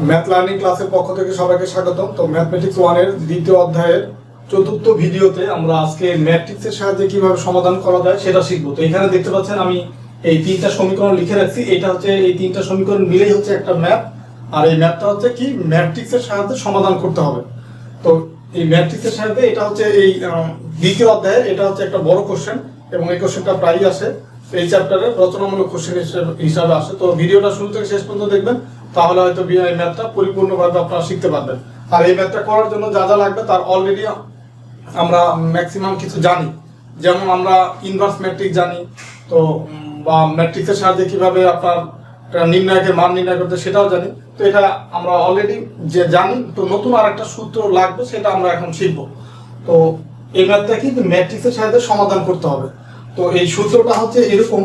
Math learning ক্লাসের পক্ষ থেকে সবাইকে স্বাগতম। তো ম্যাথমেটিক্স 1 এর দ্বিতীয় অধ্যায়ের চতুর্থ ভিডিওতে আমরা আজকে ম্যাট্রিক্সের সাহায্যে কিভাবে সমাধান করা যায় সেটা শিখবো। তো এখানে দেখতে পাচ্ছেন আমি এই তিনটা সমীকরণ লিখে রাখছি। এটা হচ্ছে এই তিনটা সমীকরণ মিলেই হচ্ছে একটা ম্যাথ, আর এই ম্যাথটা হচ্ছে কি ম্যাট্রিক্সের সাহায্যে সমাধান করতে হবে। তো এই ম্যাট্রিক্সের সাহায্যে এটা হচ্ছে এই দ্বিতীয় অধ্যায়ের এটা হচ্ছে একটা বড় কোশ্চেন, এবং এই কোশ্চেনটা প্রায়ই আসে এই চ্যাপ্টারের রচনামূলক কোশ্চেন হিসাবে আসে। তো ভিডিওটা শুরু থেকে শেষ পর্যন্ত দেখবেন, তাহলে হয়তো এই ম্যাথটা পরিপূর্ণভাবে আপনারা শিখতে পারবেন। আর এই ম্যাথটা করার জন্য যা যা লাগবে তার অলরেডি আমরা ম্যাক্সিমাম কিছু জানি। যেমন আমরা ইনভার্স ম্যাট্রিক্স জানি, তো বা ম্যাট্রিক্সের সাহায্যে কিভাবে আপনার নির্ণায়কের মান নির্ণয় করতে সেটাও জানি। তো এটা আমরা অলরেডি যে জানি, তো নতুন আর একটা সূত্র লাগবে সেটা আমরা এখন শিখবো। তো এই ম্যাথটা কিন্তু ম্যাট্রিক্সের সাহায্যে সমাধান করতে হবে। তো এই সূত্রটা হচ্ছে এরকম,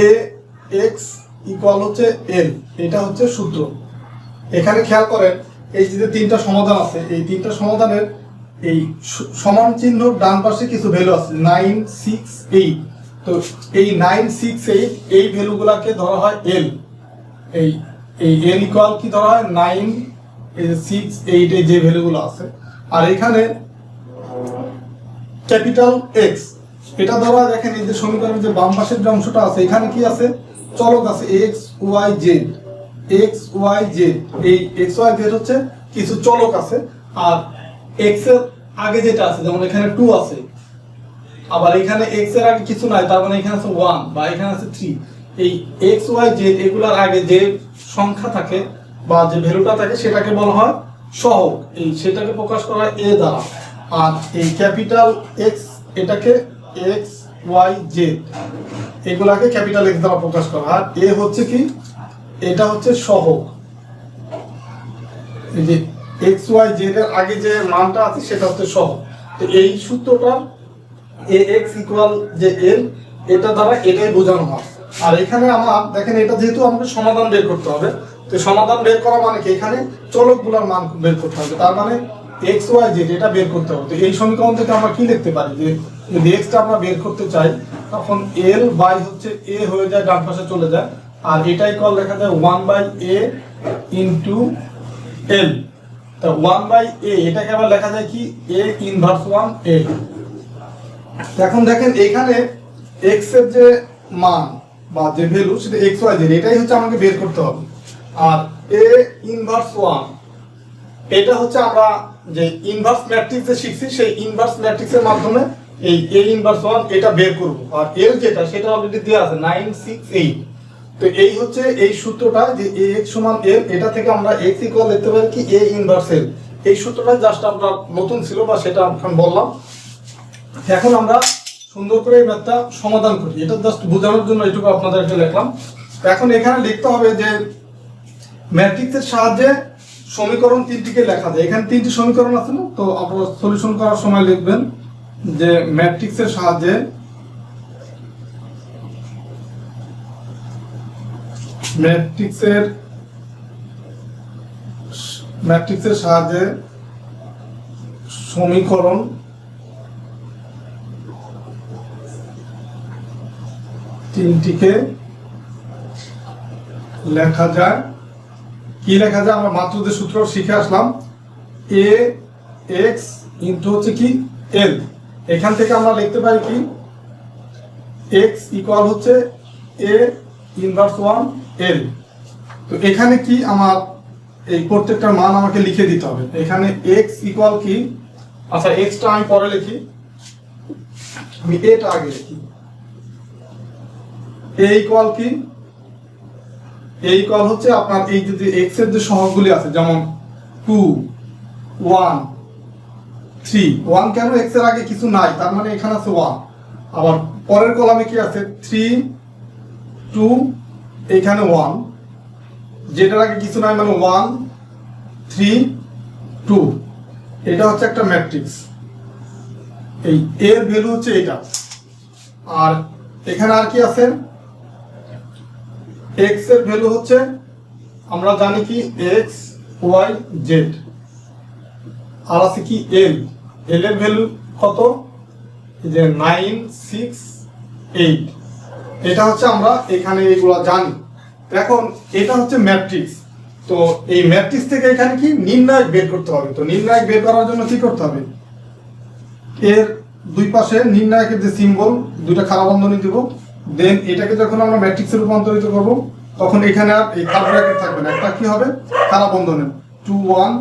এ এক্স ইকুয়াল হচ্ছে এল, এটা হচ্ছে সূত্র। এখানে খেয়াল করেন এই যে তিনটা সমাধান আছে, এই তিনটা সমাধানের এই সমান চিহ্ন ডান পাশে কিছু ভ্যালু আছে 9, 6, 8। তো এই 9, 6, 8 এই ভ্যালুগুলোকে ধরা হয় এল। এই এল ইকুয়াল কি ধরা হয় 9, 6, 8 এই যে ভ্যালুগুলো আছে। আর এখানে ক্যাপিটাল এক্স এটা ধরা, দেখেন এই যে সমীকরণের যে বাম পাশের যে অংশটা আছে এখানে কি আছে, চলক আছে X Y Z. X Y Z, এই এক্স ওয়াই জেড হচ্ছে কিছু চলক আছে। আর এক্স এর আগে যেটা আছে, যেমন এখানে 2 আছে, আবার এখানে এক্স এর আগে কিছু নাই, তার মানে এখানে আছে 1 বা এখানে আছে 3। এই এক্স ওয়াই জেড এগুলার আগে যে সংখ্যা থাকে বা যে ভ্যালুটা থাকে সেটাকে বলা হয় সহগ। এই সেটাকে প্রকাশ করা হয় এ দ্বারা। আর এই ক্যাপিটাল এক্স এটাকে এক্স ওয়াই জেড এগুলাকে ক্যাপিটাল এক্স দ্বারা প্রকাশ করা হয়। আর এ হচ্ছে কি, এটা হচ্ছে সহগ। এই যে এক্স ওয়াই জেড এর আগে যে মানটা আছে সেটা হচ্ছে সহগ। তো এই সূত্রটার এ এক্স ইকুয়াল যে এল, এটা দ্বারা এটাই বোঝানো হয়। আর এখানে আমার দেখেন এটা যেহেতু আমাকে সমাধান বের করতে হবে, তো সমাধান বের করা মানে কি এখানে চলকগুলোর মান বের করতে হবে। তার মানে এক্স ওয়াই জেড এটা বের করতে হবে। তো এই সমীকরণ থেকে আমরা কি লিখতে পারি, যে যদি এক্সটা আমরা বের করতে চাই তখন এল বাই হচ্ছে এ হয়ে যায়, ডান পাশে চলে যায়। আর এটা ইকুয়াল লেখা যায় 1/a ইনটু এল। তো 1/a এটাকে আবার লেখা যায় কি a ইনভার্স 1a। এখন দেখেন এখানে x এর যে মান বা যে ভ্যালু সেটা x y z এটাই হচ্ছে আমাকে বের করতে হবে। আর a ইনভার্স 1 এটা হচ্ছে আমরা যে ইনভার্স ম্যাট্রিক্সে শিখছি, সেই ইনভার্স ম্যাট্রিক্সের মাধ্যমে এই a ইনভার্স 1 এটা বের করব। আর l যেটা সেটা অলরেডি দেওয়া আছে 9, 6, 8। তো এই হচ্ছে এই সূত্রটা যে ax সমান l, এটা থেকে আমরা x ইকুয়াল লিখতে পারি কি a ইনভার্স l। এই সূত্রটা জাস্ট আমরা নতুন ছিল বা সেটা এখন বললাম। এখন আমরা সুন্দর করে এই ম্যাথটা সমাধান করি, এটা জাস্ট বোঝানোর জন্য এটুকু আপনাদেরকে লিখলাম। এখন এখানে লিখতে হবে যে ম্যাট্রিক্সের সাহায্যে সমীকরণ তিনটিকে লেখা যায়। এখানে তিনটি সমীকরণ আছে না, তো আপনারা সলিউশন করার সময় লিখবেন যে ম্যাট্রিক্সের সাহায্যে সমীকরণ তিনটিকে লেখা যায়। কি লেখা যায়, আমরা মাত্র যে সূত্র শিখে আসলাম, এ এক্স ইনটু হচ্ছে কি এল। এখান থেকে আমরা লিখতে পারি কি এক্স ইকুয়াল হচ্ছে এ ইনভার্স 1 এল। তো এখানে কি আমার এই প্রত্যেকটার মান আমাকে লিখে দিতে হবে। এখানে এক্স ইকুয়াল কি, আচ্ছা এক্সটা আমি পরে লিখি, আমি এটা আগে লিখি। এ ইকুয়াল কি, এ ইকুয়াল হচ্ছে আপনার এই যে এক্স এর যে সহগগুলি আছে, যেমন 2, 1, 3। 1 কেন, এক্স এর আগে কিছু নাই, তার মানে এখানে আছে 1। আবার পরের কলামে কি আছে 3, 2, এখানে 1, যেটার আগে কিছু নাই মানে 1, 3, 2। এটা হচ্ছে একটা ম্যাট্রিক্স। এই এর ভ্যালু হচ্ছে এটা। আর এখানে আর কি আছে, x এর ভ্যালু হচ্ছে আমরা জানি কি x y z। আর আছে কি l, l এর ভ্যালু কত, যে 9, 6, 8। এটা হচ্ছে আমরা এখানে এগুলো জানি। এখন এটা হচ্ছে ম্যাট্রিক্স। তো এই ম্যাট্রিক্স থেকে এখানে কি নির্ণায়ক বের করতে হবে। তো নির্ণায়ক বের করার জন্য কি করতে হবে, এর দুই পাশে নির্ণায়কের যে সিম্বল দুইটা খাড়া বন্ধনী দিব, দেন এটাকে যখন আমরা ম্যাট্রিক্সে রূপান্তরিত করব তখন এখানে আর এই খাড়া ব্র্যাকেট থাকবে না, একটা কি হবে খাড়া বন্ধনী 2 1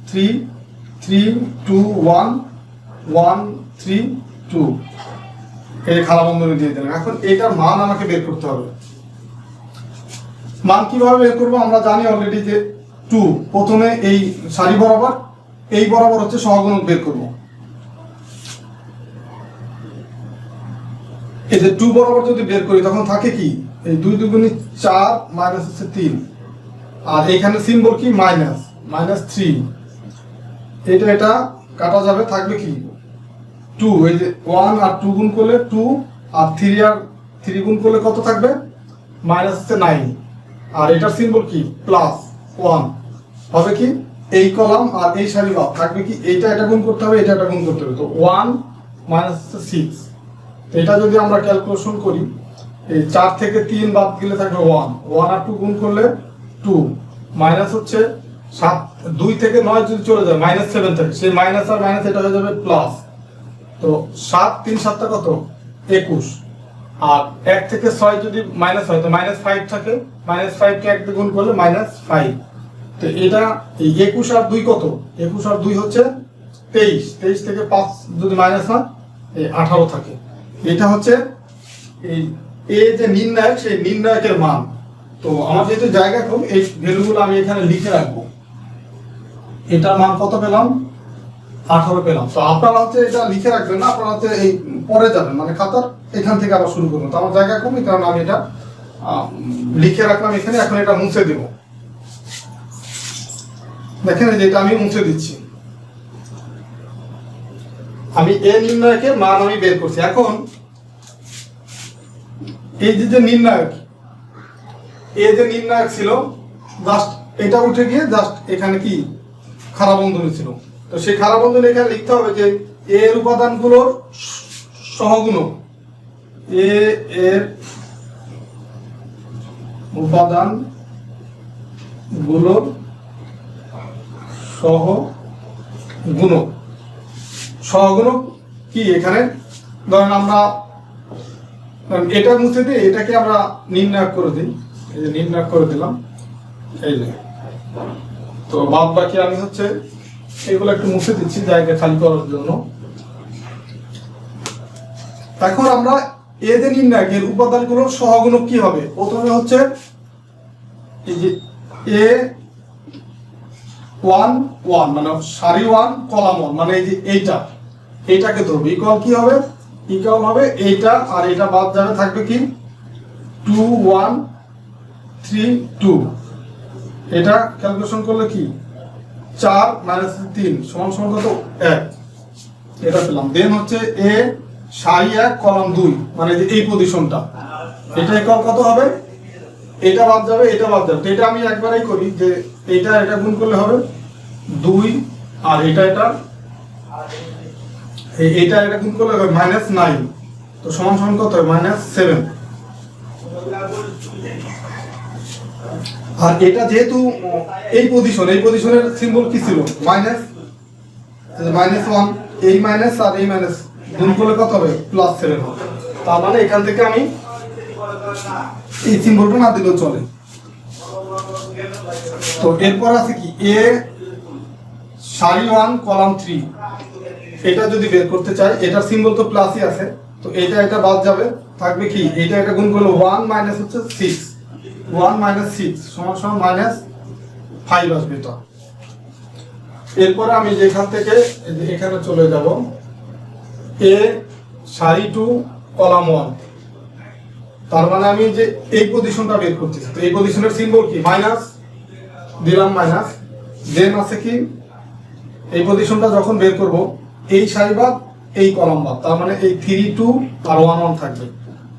3 3 2 1 1 3 2, এই খাড়া বন্ধনী দিয়ে দিলাম। এখন এটার মান আমাকে বের করতে হবে। মান কিভাবে বের করবো আমরা জানি অলরেডি যে 2 প্রথমে এই সারি বরাবর এই বরাবর হচ্ছে সহগুণক বের করব। এই যে 2 বরাবর যদি বের করি তখন থাকে কি এই 2 দুগুণে 4 মাইনাস হচ্ছে 3, আর এখানে সিম্বল কি মাইনাস -3, এটা কাটা যাবে, থাকবে কি 2, এই যে 1 আর 2 গুণ করলে 2 আর 3 আর 3 গুণ করলে কত থাকবে মাইনাস হচ্ছে 9, আর এটার সিম্বল কি +1 হবে কি এই কলাম আর এই সারি বাদ থাকবে কি এটা গুণ করতে হবে, এটা গুণ করতে হবে। তো 1 মাইনাস 6, এটা যদি আমরা ক্যালকুলেশন করি এই 4 থেকে 3 বাদ গেলে থাকবে 1 আর 2 গুণ করলে 2 মাইনাস হচ্ছে 7, 2 থেকে 9 যদি চলে যায় -7 থাকে, সেই মাইনাস আর মাইনাস এটা হয়ে যাবে প্লাস। তো 7 3 7টা কত 21, আর 1 থেকে 6 যদি মাইনাস হয় তো -5 থাকে, -5 কে 1 দিয়ে গুণ করলে -5। তো এটা এই 21 আর 2 কত, 21 আর 2 হচ্ছে 23, 23 থেকে 5 যদি মাইনাস হয় এই 18 থাকে। এটা হচ্ছে এই এ যে নির্ণায়ক সেই নির্ণায়কের মান। তো আমার যেহেতু জায়গা কম এই ভ্যালুগুলো আমি এখানে লিখে রাখবো। এটার মান কত পেলাম 18 পেলাম। তো আপনারা হচ্ছে এটা লিখে রাখবেন না, আপনারা হচ্ছে এই পরে যাবেন মানে খাতার এখান থেকে আবার শুরু করবেন। তো আমার জায়গা কম এই কারণে আমি এটা লিখে রাখলাম এখানে। এখন এটা মুছে দেব, দেখেন যেটা আমি মুছে দিচ্ছি। আমি এ নির্ণায়কের মান আমি বের করছি। এখন এই যে নির্ণায়ক এ যে নির্ণায়ক ছিল জাস্ট এটা উঠে গিয়ে জাস্ট এখানে কি খাড়া বন্ধনী ছিল। তো সেই খাড়া বন্ধনী এখানে লিখতে হবে যে এর উপাদানগুলোর সহগুণক, এর উপাদানগুলোর সহগুণক কি এখানে ধরেন আমরা এটা মুছে দিই, এটাকে আমরা নির্ণায়ক করে দিই, এই যে নির্ণায়ক করে দিলাম এই যে। তো বাদ বাকি আমি হচ্ছে এগুলো একটু মুছে দিচ্ছি জায়গা খালি করার জন্য। এখন আমরা এ যে নির্ণায়কের উপাদানগুলোর সহগুণক কি হবে, প্রথমে হচ্ছে এই যে A1 1 মানে সারি 1 কলাম 1 মানে এই যে এইটাকে ধরবে, ইকুয়াল কি হবে ইকুয়াল হবে এইটা আর এটা বাদ যাবে, থাকবে কি 2 1 3 2। এটা ক্যালকুলেশন করলে কি 4 - 3 সমান কত 1, এটা পেলাম। দেন হচ্ছে এ সারি 1 কলাম 2 মানে যে এই পজিশনটা, এটা ইকুয়াল কত হবে এটা বাদ যাবে এটা বাদ যাবে। তো এটা আমি একবারেই করি যে এটা গুণ করলে হবে 2 আর এটা গুণ করলে হবে -9, তো সমান কত হবে -7। আর এটা যেহেতু এই পজিশনের সিম্বল কি ছিল -1, এই মাইনাস আর এই মাইনাস গুণ করলে কত হবে +7 হবে। তার মানে এখান থেকে আমি এই সিম্বলটা না দিলেও চলে। তো এরপর আছে কি এ সারি 1 কলাম 3, এটা যদি বের করতে চাই এটার সিম্বল তো প্লাসই আছে, তো এটা বাদ যাবে, থাকবে কি এটা গুণ করলে 1 মাইনাস হচ্ছে 6, 1 - 6 সমান -5 আসবে এটা। এরপরে আমি যেখান থেকে এখানে চলে যাব এ সারি 2 কলাম 1, তার মানে আমি যে এই পজিশনটা বের করতেছি, তো এই পজিশনের সিম্বল কি মাইনাস দিলাম মাইনাস। দেন আছে কি এই পজিশনটা যখন বের করব এই সারি বাদ এই কলাম বাদ, তার মানে এই 3 2 আর 1 1 থাকবে।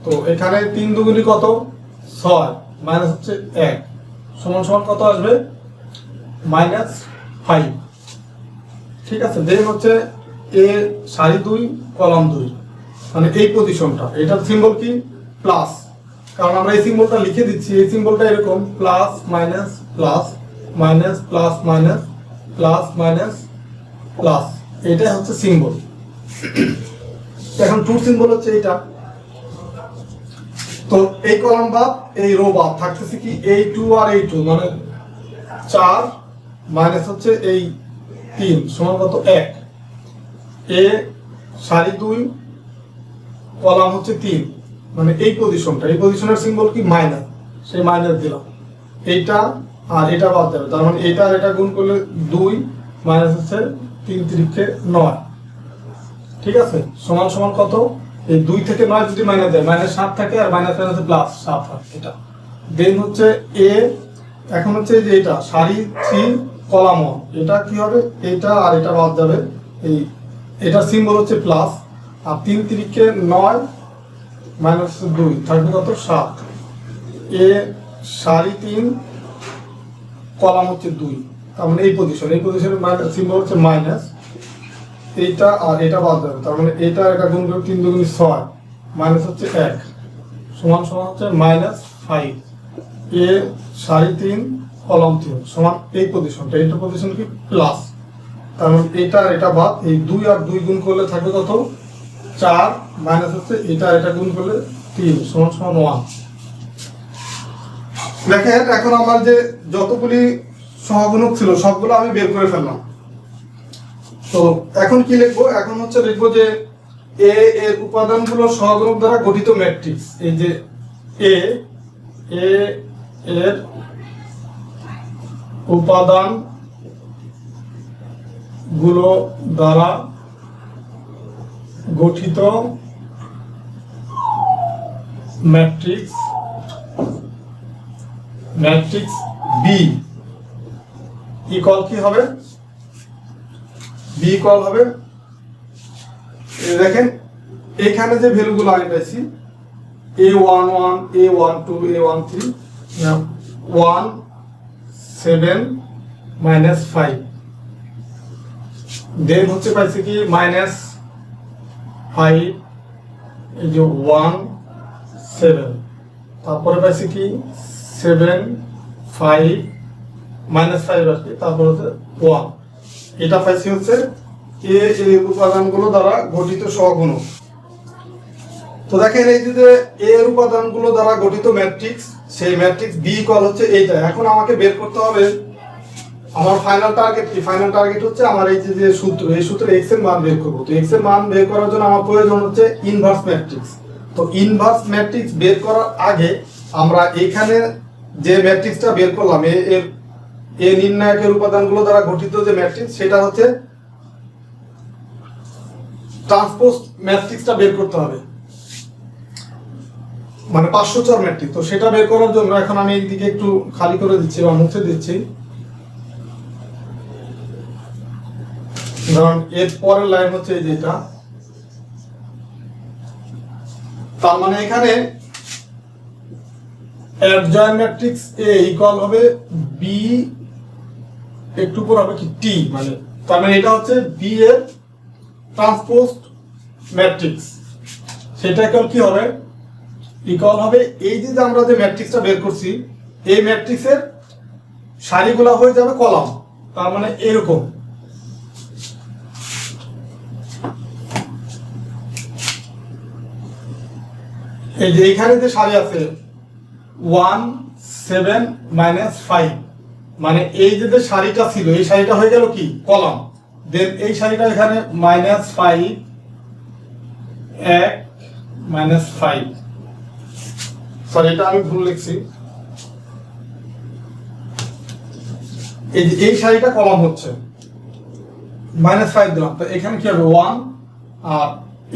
তো এখানে 3 দুগুণি কত 6 মাইনাস হচ্ছে 1 সমান কত আসবে -5, ঠিক আছে। দেন হচ্ছে এ সারি 2 কলাম 2 মানে এই পজিশনটা, এটার সিম্বল কি প্লাস, কারণ আমরা এই সিম্বলটা লিখে দিচ্ছি, এই সিম্বলটা এরকম plus minus plus minus plus minus plus minus plus, এটাই হচ্ছে সিম্বল। এখন ট্রু সিম্বল হচ্ছে এইটা। তো এই কলাম বাদ এই রো বাদ থাকতেছে কি এই 2 আর এই 2, মানে 4 মাইনাস হচ্ছে এই 3 সমান কত 1। এ সারি 2 কলাম হচ্ছে 3, মানে এই পজিশনটা, এই পজিশনের সিম্বল কি মাইনাস, সেই মাইনাস দিলাম। এইটা আর এটা বাদ যাবে, তার মানে এটা আর এটা গুণ করলে 2 মাইনাস হচ্ছে 3 3 9, ঠিক আছে, সমান সমান কত, এই 2 থেকে 9 যদি মাইনাস দেয় মাইনাস 7 থাকে, আর মাইনাস মাইনাস প্লাস 7 থাকে এটা। দেন হচ্ছে এ, এখন হচ্ছে যে এটা সারি 3 কলাম 1, এটা কি হবে, এটা আর এটা বাদ যাবে, এই এটার সিম্বল হচ্ছে প্লাস, আর 3 3 9 মাইনাস 2 থাকবে কত 7। এ সারি 3 কলাম হচ্ছে 2, তার মানে এই পজিশনের মাইনাস সিম্বল হচ্ছে মাইনাস, এইটা আর এটা বাদ যাবে, তার মানে এটা এটা গুণ করে 3 2 6 মাইনাস হচ্ছে 1 সমান সমান হচ্ছে মাইনাস 5। এ সারি 3 কলাম 3 সমান এই পজিশনটা, এইটা পজিশন কি প্লাস, তার মানে এটা আর এটা বাদ, এই 2 আর 2 গুণ করলে থাকবে কত 4 মাইনাস হচ্ছে এটা আর এটা গুণ করলে 3 সমান সমান 1। দেখেন এখন আমার যে যতগুলি সহগুণক ছিল সবগুলো আমি বের করে ফেললাম। তো এখন কি লিখবো, এখন হচ্ছে লিখবো যে এ এর উপাদানগুলো সহগুণক দ্বারা গঠিত ম্যাট্রিক্স। এই যে এ এর উপাদান গুলো দ্বারা গঠিত ম্যাট্রিক্স বি ইকুয়াল কি হবে, বি ইকুয়াল হবে, দেখেন এখানে যে ভ্যালুগুলো আমি পাইছি a11 a12 a13 1 7 মাইনাস 5, দেন হচ্ছে পাইছি কি মাইনাস 5, এই যে 1 7, তারপরে পাইছি কি 7 5 মাইনাস 5 আসবে, তারপর হচ্ছে 1, এটা পাইছি হচ্ছে এ এর উপাদানগুলো দ্বারা গঠিত সহগুণক। তো দেখেন এই যে এ এর উপাদানগুলো দ্বারা গঠিত ম্যাট্রিক্স, সেই ম্যাট্রিক্স বি ইকুয়াল হচ্ছে এইটা। এখন আমাকে বের করতে হবে আমার ফাইনাল টার্গেট কি, ফাইনাল টার্গেট হচ্ছে আমার এই যে সূত্র, এই সূত্রে এক্স এর মান বের করব। তো এক্স এর মান বের করার জন্য আমার প্রয়োজন হচ্ছে ইনভার্স ম্যাট্রিক্স। তো ইনভার্স ম্যাট্রিক্স বের করার আগে আমরা এখানে যে ম্যাট্রিক্সটা বের করলাম এ নির্ণায়কের উপাদানগুলো দ্বারা গঠিত যে ম্যাট্রিক্স, সেটা হচ্ছে ট্রান্সপোজ ম্যাট্রিক্সটা বের করতে হবে, মানে 504 ম্যাট্রিক্স। তো সেটা বের করার জন্য এখন আমি এইদিকে একটু খালি করে দিচ্ছি বা মুছে দিচ্ছি, ধরুন এর পরের লাইন হচ্ছে এই যেটা, তার মানে এখানে অ্যাডজয়েন্ট ম্যাট্রিক্স এ ইকুয়াল হবে বি একটু পর হবে কি টি, মানে তার মানে এটা হচ্ছে বি এর ট্রান্সপোজড ম্যাট্রিক্স। সেটা ইকুয়াল কি হবে, ইকুয়াল হবে এই যে আমরা যে ম্যাট্রিক্সটা বের করছি এই ম্যাট্রিক্সের সারিগুলো হয়ে যাবে কলাম, তার মানে এরকম। এই যে এখানে যে সারি আছে 1 7 মাইনাস 5, মানে এই যে সারিটা ছিল এই সারিটা হয়ে গেল কি কলাম, দেন এই সারিটা এখানে মাইনাস 5 1 মাইনাস 5, সরি এটা আমি ভুল লিখছি, এই যে এই সারিটা কলাম হচ্ছে মাইনাস 5 দিলাম, তো এখানে কি হবে 1 আর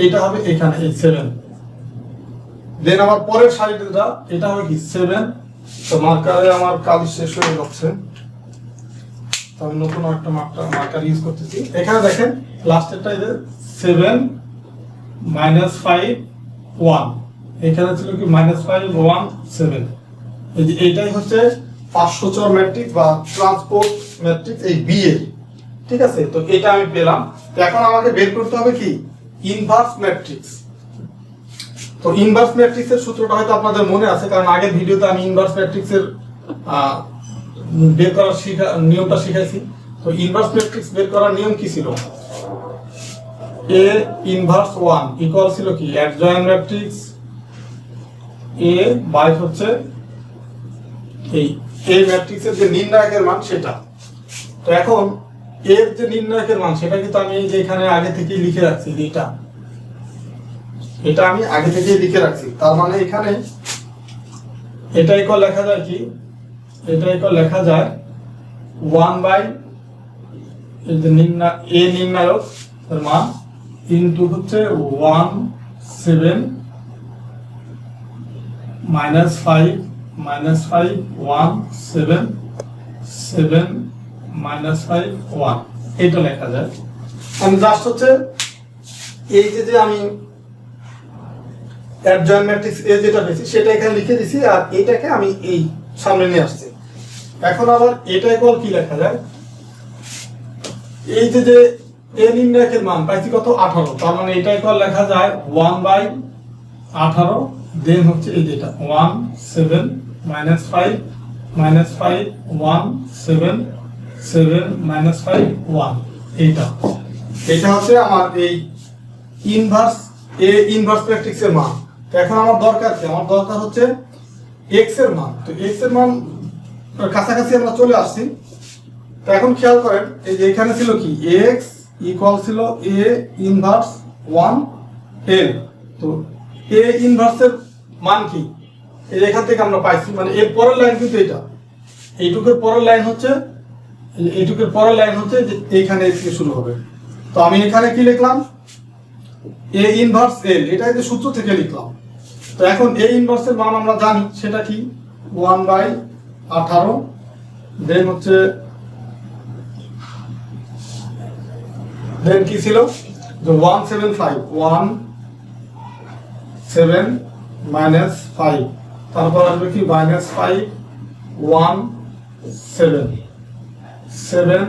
এটা হবে এখানে এই 7, দেন আমার পরের সারিটা এটা হবে কি 7। তো মার্কারে আমার কাজ শেষ হয়ে যাচ্ছে, তো আমি নতুন একটা মার্কার ইউজ করতেছি। এখানে দেখেন লাস্টেরটা এই যে 7 মাইনাস 5 1, এখানে ছিল কি মাইনাস 5 1 7, এই যে এইটাই হচ্ছে 504 ম্যাট্রিক্স বা ট্রান্সপোজ ম্যাট্রিক্স এই বি এর, ঠিক আছে। তো এটা আমি পেলাম। তো এখন আমাকে বের করতে হবে কি ইনভার্স ম্যাট্রিক্স। তো ইনভার্স ম্যাট্রিক্সের সূত্রটা হয়তো আপনাদের মনে আছে, কারণ আগের ভিডিওতে আমি ইনভার্স ম্যাট্রিক্সের বের করার নিয়মটা শিখাইছি। তো ইনভার্স ম্যাট্রিক্স বের করার নিয়ম কি ছিল? এ ইনভার্স 1 ইকুয়াল ছিল কি অ্যাডজয়েন্ট ম্যাট্রিক্স এ বাই হচ্ছে এই ম্যাট্রিক্সের যে নির্ণায়কের মান সেটা। তো এখন এর যে নির্ণায়কের মান সেটা কিন্তু আমি যে এখানে আগে থেকেই লিখে রাখছি, এটা আমি আগে থেকেই লিখে রাখছি। তার মানে এখানে এটা ইকুয়াল লেখা যায় কি, এটা ইকুয়াল লেখা যায় 1 বাই এই যে নির্ণায়ক এর মান ইনটু হচ্ছে 1 7 -5 -5 1 7 7 -5 1 এটা লেখা যায়। আমি জাস্ট হচ্ছে এই যে আমি অ্যাডজয়েন্ট ম্যাট্রিক্স এ যেটা পেয়েছি সেটা এখানে লিখে দিছি, আর এটাকে আমি এই সামনে নিয়ে আসছি। এখন আবার এটা ইকুয়াল কি লেখা যায়, এই যে এ নির্ণায়কের মান পাইছি কত 18, তার মানে এটা ইকুয়াল লেখা যায় 1 বাই 18 দেন হচ্ছে এই যেটা 1 7 -5 -5 1 7 7 -5 1 এটা হচ্ছে আমার এই ইনভার্স ম্যাট্রিক্সের মান। তো এখন আমার দরকার কি, আমার দরকার হচ্ছে x এর মান। তো x এর মান কাছাকাছি আমরা চলে আসছি। তো এখন খেয়াল করেন এই যে এখানে ছিল কি x ইকুয়াল ছিল a ইনভার্স 1 l। তো a ইনভার্সের মান কি এই এখান থেকে আমরা পাইছি, মানে এর পরের লাইন কিন্তু এটা, এইটুকুর পরের লাইন হচ্ছে যে এইখানে থেকে শুরু হবে। তো আমি এখানে কি লিখলাম a ইনভার্স l, এটা যে সূত্র থেকে লিখলাম। তো এখন a ইনভার্সের মান আমরা জানি সেটা কি 1 বাই 18 দেন হচ্ছে দেন কি ছিল যে 175 1 7 -5 তারপর আসবে কি -5 1 7 7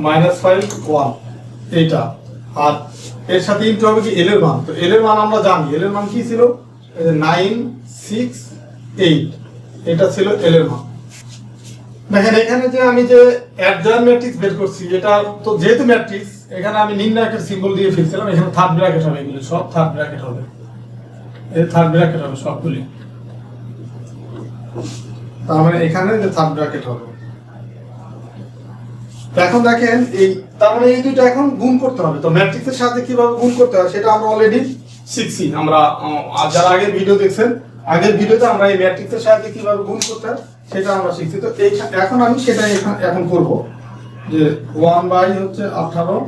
-5 1 এইটা, আর এর সাথে ইনটু হবে কি এল এর মান। তো এল এর মান আমরা জানি, এল এর মান কি ছিল 9 6 8, এটা ছিল এল এর মান। দেখেন এখানে যে আমি যে অ্যাডজয়েন্ট ম্যাট্রিক্স বের করছি, এটা তো যেহেতু ম্যাট্রিক্স এখানে আমি নির্ণায়কের সিম্বল দিয়ে ফেলছিলাম, এখানে থার্ড ব্র্যাকেট হবে, এগুলো সব থার্ড ব্র্যাকেট হবে, এই থার্ড ব্র্যাকেট হবে সবগুলি, তার মানে এখানে যে থার্ড ব্র্যাকেট হবে। এখন দেখেন এই তার মানে এই দুইটা এখন গুণ করতে হবে। তো ম্যাট্রিক্সের সাথে কিভাবে গুণ করতে হয় সেটা আমরা অলরেডি শিখছি। আমরা যারা আগের ভিডিও দেখছেন, আগের ভিডিওতে আমরা এই ম্যাট্রিক্সের সাথে কিভাবে গুণ করতে হয় সেটা আমরা শিখছি। তো এখন আমি সেটাই এখন করব যে 1 বাই হচ্ছে 18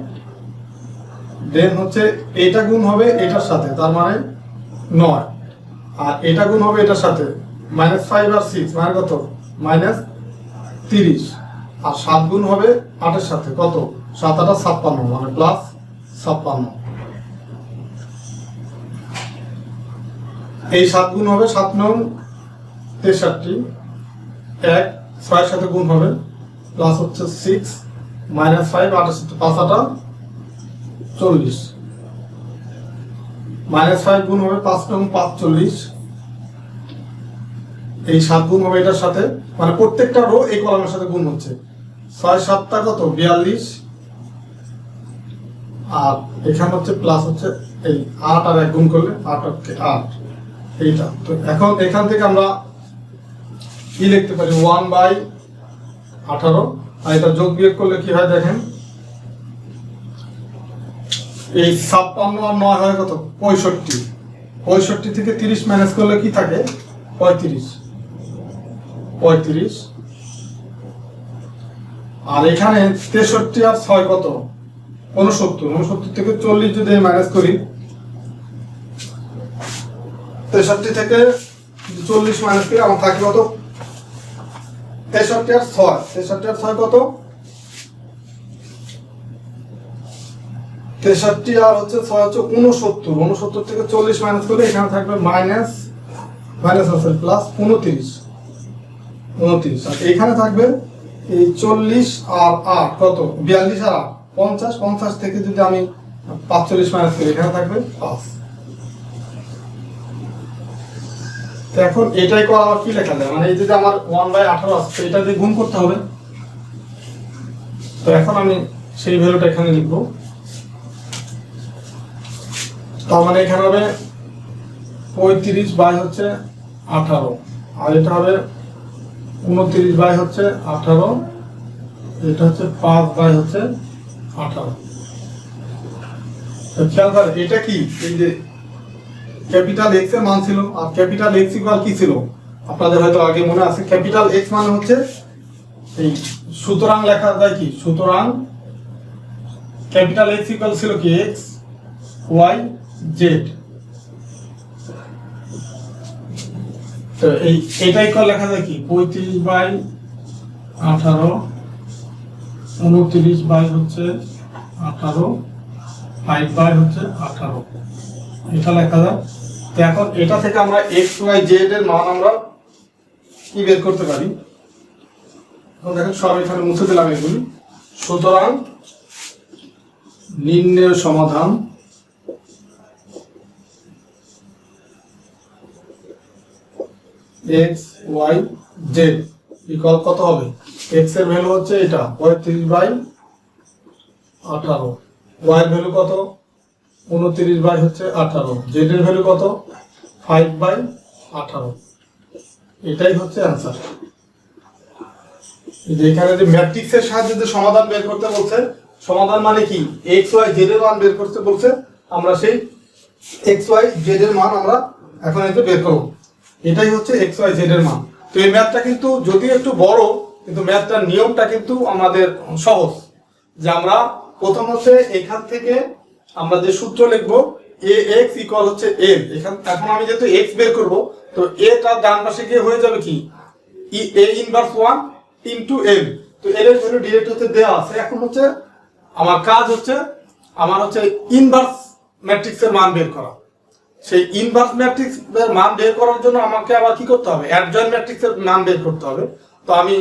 দেন হচ্ছে এটা গুণ হবে এটার সাথে, তার মানে 9, আর এটা গুণ হবে এটার সাথে -5 আর 6 মানে কত -30, আর 7 গুণ হবে 8 এর সাথে কত 7 8 56 মানে +56। এই 7 গুণ হবে 7 9 63, 1 6 এর সাথে গুণ হবে প্লাস হচ্ছে 6 -5 8 এর সাথে 5 8 40, -5 গুণ হবে 5 9 45, এই 7 গুণ হবে এটার সাথে, মানে প্রত্যেকটা রো এই কলামের সাথে গুণ হচ্ছে 6 7 টা কত 42, আর এখানে হচ্ছে প্লাস হচ্ছে এই 8 আর 1 গুণ করলে 8 কে 8 এইটা। তো এখন এখান থেকে আমরা কি লিখতে পারি 1 বাই 18, আর এটা যোগ বিয়োগ করলে কি হয় দেখেন এই 56 আর 9 হয় কত 65, 65 থেকে 30 মাইনাস করলে কি থাকে 35, আর এখানে 63 আর 6 কত 69 থেকে 40 যদি মাইনাস করি, 63 থেকে 40 মাইনাস করে আমার থাকে কত 63 আর 6 কত 63 আর হচ্ছে 6 হচ্ছে 69 থেকে 40 মাইনাস করলে এখানে থাকবে মাইনাস আছে প্লাস 29, আর এখানে থাকবে এই 40 আর 8 কত 42 আর 8 50 থেকে যদি আমি 45 মাইনাস করি এখানে থাকবে 5। তো এখন এটাই করা আমার কি লেখা যায়, মানে এই যে আমার 1/18 আছে, তো এটা দিয়ে গুণ করতে হবে। তো এখন আমি সেই ভ্যালুটা এখানে লিখবো। তার মানে এখানে হবে 35/18, আর এটা হবে 29/18, এটা হচ্ছে 5/18। খেয়াল করেন এটা কি, এই যে ক্যাপিটাল এক্স এর মান ছিল, আর ক্যাপিটাল এক্স ইকুয়াল কি ছিল আপনাদের হয়তো আগে মনে আছে, ক্যাপিটাল এক্স মানে হচ্ছে এই, সুতরাং লেখা যায় কি, সুতরাং ক্যাপিটাল এক্স ইকুয়াল ছিল কি এক্স ওয়াই জেড। তো এইটা ইকুয়াল লেখা যায় কি 35/18, 29/18, 5/18, এটা লেখা যায়। তো এখন এটা থেকে আমরা এক্স ওয়াই জেড এর মান আমরা কি বের করতে পারি, এখন দেখেন সব এখানে মুছে দিলাম এগুলি। সুতরাং নির্ণয় সমাধান এক্স ওয়াই জেড ইকুয়াল কত হবে, এক্স এর ভ্যালু হচ্ছে এটা 35/18, ওয়াই এর ভ্যালু কত 29/18, জেড এর ভ্যালু কত 5/18। এটাই হচ্ছে অ্যান্সার। এখানে যে ম্যাট্রিক্সের সাহায্যে যে সমাধান বের করতে বলছে, সমাধান মানে কি এক্স ওয়াই জেড এর মান বের করতে বলছে, আমরা সেই এক্স ওয়াই জেড এর মান আমরা এখন এতে বের করব। এটাই হচ্ছে এক্স ওয়াই জেড এর মান। তো এই ম্যাথটা কিন্তু যদিও একটু বড়, কিন্তু ম্যাথটার নিয়মটা কিন্তু আমাদের সহজ। যে আমরা প্রথম হচ্ছে এখান থেকে আমরা যে সূত্র লিখবো এ এক্স ইকুয়াল হচ্ছে এল, এখন আমি যেহেতু এক্স বের করব, তো এ তার ডান পাশে গিয়ে হয়ে যাবে কি এ ইনভার্স 1 ইনটু এল। তো এল এর ভ্যালু ডিরেক্ট হচ্ছে দেওয়া আছে। এখন হচ্ছে আমার কাজ হচ্ছে ইনভার্স ম্যাট্রিক্সের মান বের করা। সেই ইনভার্স ম্যাট্রিক্সের মান বের করার জন্য আমাকে আবার কি করতে হবে, অ্যাডজয়েন্ট ম্যাট্রিক্সের মান বের করতে হবে। তো আমি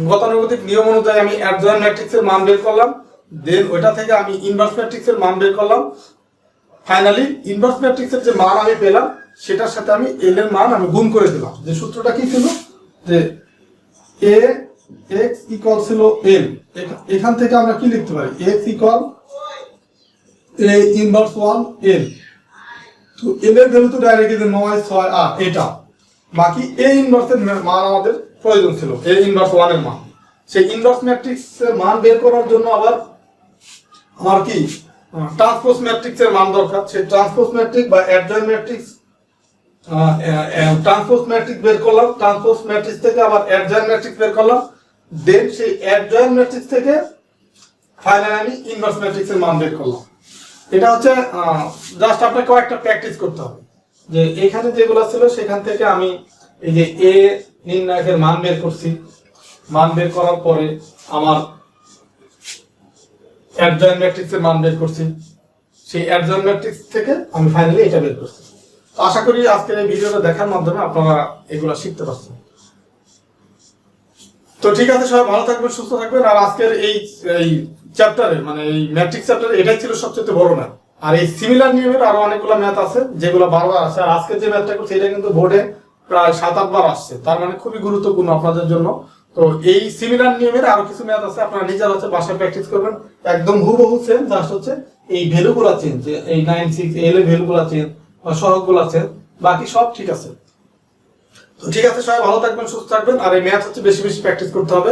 গতানুগতিক নিয়ম অনুযায়ী আমি অ্যাডজয়েন্ট ম্যাট্রিক্সের মান বের করলাম, দেন ওইটা থেকে আমি ইনভার্স ম্যাট্রিক্সের মান বের করলাম। ফাইনালি ইনভার্স ম্যাট্রিক্সের যে মান আমি পেলাম সেটার সাথে আমি এল এর মান আমি গুণ করে দিলাম। যে সূত্রটা কি ছিল, যে এ এক্স ইকুয়াল ছিল এল, এখান থেকে আমরা কি লিখতে পারি এক্স ইকুয়াল এ ইনভার্স 1 এল। তো এল এর ভ্যালু তো ডাইরেক্টলি 9 6 8 এটা, বাকি এ ইনভার্সের মান আমাদের প্রয়োজন ছিল, এ ইনভার্স 1 এর মান। সেই ইনভার্স ম্যাট্রিক্সের মান বের করার জন্য আবার আমার কি ট্রান্সপোজ ম্যাট্রিক্সের মান দরকার। সেই ট্রান্সপোজ ম্যাট্রিক্স বা অ্যাডজয়েন্ট ম্যাট্রিক্স, ট্রান্সপোজ ম্যাট্রিক্স বের করলাম, ট্রান্সপোজ ম্যাট্রিক্স থেকে আবার অ্যাডজয়েন্ট ম্যাট্রিক্স বের করলাম, দেন সেই অ্যাডজয়েন্ট ম্যাট্রিক্স থেকে ফাইনালি আমি ইনভার্স ম্যাট্রিক্সের মান বের করলাম। এটা হচ্ছে জাস্ট আপনাকে কয়েকটা প্র্যাকটিস করতে হবে। যে এখানে যেগুলো ছিল সেখান থেকে আমি এই যে এ নির্ণায়কের মান বের করছি, মান বের করার পরে আমার অ্যাডজয়েন্ট ম্যাট্রিক্সের মান বের করছি, সেই অ্যাডজয়েন্ট ম্যাট্রিক্স থেকে আমি ফাইনালি এটা বের করছি। তো আশা করি আজকের এই ভিডিওটা দেখার মাধ্যমে আপনারা এগুলো শিখতে পারছেন। তো ঠিক আছে, সবাই ভালো থাকবেন, সুস্থ থাকবেন। আর আজকের এই চ্যাপ্টারে মানে এই ম্যাট্রিক্স চ্যাপ্টারে এটাই ছিল সবচেয়ে বড় ম্যাথ। আর এই সিমিলার নিয়মের আরো অনেকগুলো ম্যাথ আছে যেগুলো বারবার আসে। আর আজকে যে ম্যাথটা করছি এটা কিন্তু বোর্ডে প্রায় 7-8 বার আসছে, তার মানে খুবই গুরুত্বপূর্ণ আপনাদের জন্য। তো এই সিমিলার নিয়মের আরো কিছু ম্যাথ আছে, আপনারা নিজেরা হচ্ছে বাসায় প্র্যাকটিস করবেন। একদম হুবহু সেম, জাস্ট হচ্ছে এই ভ্যালুগুলো চেঞ্জ, এই 9 6 এল এর ভ্যালুগুলো চেঞ্জ বা সহগগুলো চেঞ্জ, বাকি সব ঠিক আছে। তো ঠিক আছে, সবাই ভালো থাকবেন, সুস্থ থাকবেন। আর এই ম্যাথ হচ্ছে বেশি বেশি প্র্যাকটিস করতে হবে।